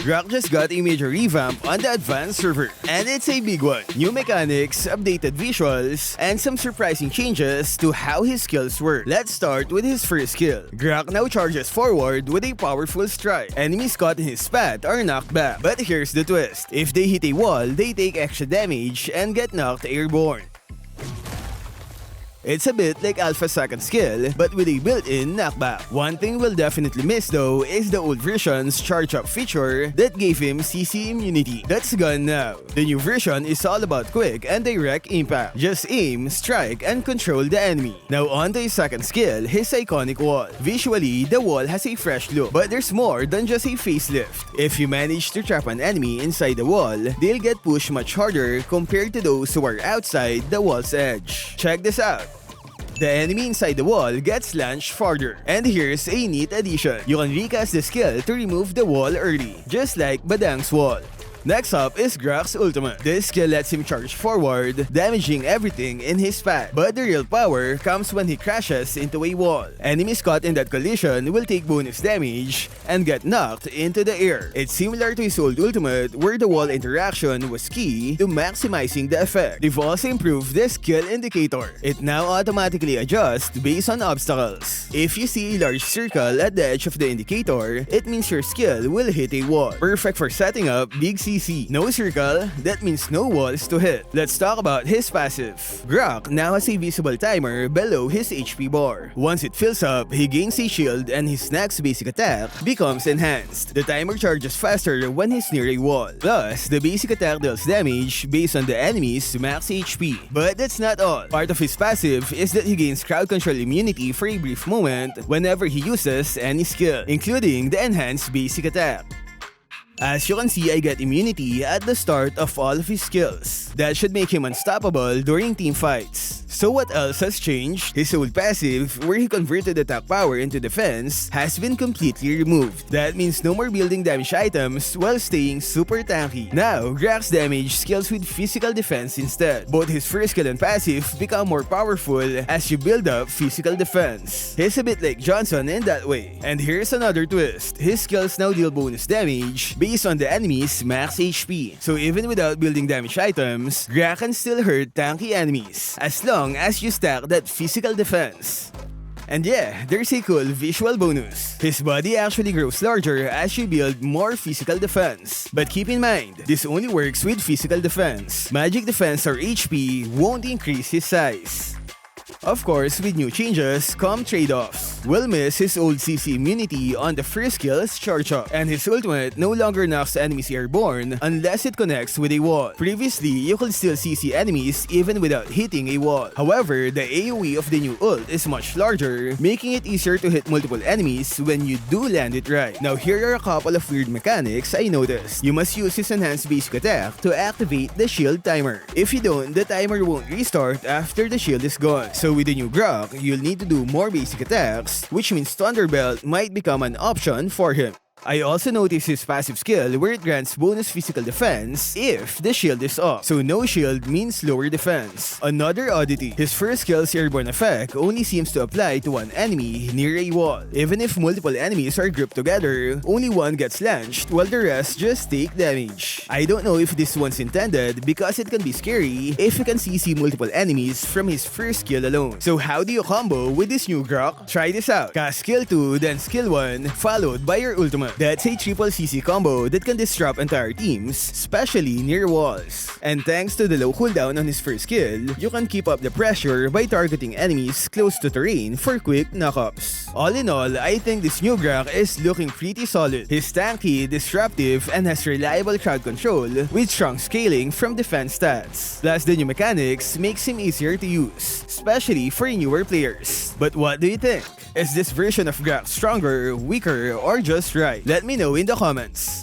GROCK just got a major revamp on the advanced server, and it's a big one. New mechanics, updated visuals, and some surprising changes to how his skills work. Let's start with his first skill. GROCK now charges forward with a powerful strike. Enemies caught in his path are knocked back. But here's the twist. If they hit a wall, they take extra damage and get knocked airborne. It's a bit like Alpha's second skill, but with a built-in knockback. One thing we'll definitely miss though is the old version's charge-up feature that gave him CC immunity. That's gone now. The new version is all about quick and direct impact. Just aim, strike, and control the enemy. Now on to his second skill, his iconic wall. Visually, the wall has a fresh look, but there's more than just a facelift. If you manage to trap an enemy inside the wall, they'll get pushed much harder compared to those who are outside the wall's edge. Check this out. The enemy inside the wall gets launched farther. And here's a neat addition. You can recast the skill to remove the wall early, just like Badang's wall. Next up is GROCK's ultimate. This skill lets him charge forward, damaging everything in his path. But the real power comes when he crashes into a wall. Enemies caught in that collision will take bonus damage and get knocked into the air. It's similar to his old ultimate where the wall interaction was key to maximizing the effect. They've also improved the skill indicator. It now automatically adjusts based on obstacles. If you see a large circle at the edge of the indicator, it means your skill will hit a wall. Perfect for setting up big CC. No circle, that means no walls to hit. Let's talk about his passive. GROCK now has a visible timer below his HP bar. Once it fills up, he gains a shield and his next basic attack becomes enhanced. The timer charges faster when he's near a wall. Plus, the basic attack deals damage based on the enemy's max HP. But that's not all. Part of his passive is that he gains crowd control immunity for a brief moment whenever he uses any skill, including the enhanced basic attack. As you can see, I get immunity at the start of all of his skills. That should make him unstoppable during team fights. So what else has changed? His old passive, where he converted attack power into defense, has been completely removed. That means no more building damage items while staying super tanky. Now, GROCK's damage scales with physical defense instead. Both his first skill and passive become more powerful as you build up physical defense. He's a bit like Johnson in that way. And here's another twist. His skills now deal bonus damage based on the enemy's max HP. So even without building damage items, GROCK can still hurt tanky enemies, as long as you stack that physical defense. And yeah, there's a cool visual bonus. His body actually grows larger as you build more physical defense. But keep in mind, this only works with physical defense. Magic defense or HP won't increase his size. Of course, with new changes come trade-offs. We'll miss his old CC immunity on the first skill's charge-up, and his ultimate no longer knocks enemies airborne unless it connects with a wall. Previously, you could still CC enemies even without hitting a wall. However, the AoE of the new ult is much larger, making it easier to hit multiple enemies when you do land it right. Now here are a couple of weird mechanics I noticed. You must use his enhanced basic attack to activate the shield timer. If you don't, the timer won't restart after the shield is gone. So with the new GROCK, you'll need to do more basic attacks, which means Thunderbelt might become an option for him. I also noticed his passive skill where it grants bonus physical defense if the shield is off. So no shield means lower defense. Another oddity, his first skill's airborne effect only seems to apply to one enemy near a wall. Even if multiple enemies are grouped together, only one gets launched while the rest just take damage. I don't know if this one's intended because it can be scary if you can CC multiple enemies from his first skill alone. So how do you combo with this new GROCK? Try this out. Cast skill 2, then skill 1, followed by your ultimate. That's a triple CC combo that can disrupt entire teams, especially near walls. And thanks to the low cooldown on his first skill, you can keep up the pressure by targeting enemies close to terrain for quick knockups. All in all, I think this new GROCK is looking pretty solid. He's tanky, disruptive, and has reliable crowd control with strong scaling from defense stats. Plus, the new mechanics makes him easier to use, especially for newer players. But what do you think? Is this version of GROCK stronger, weaker, or just right? Let me know in the comments.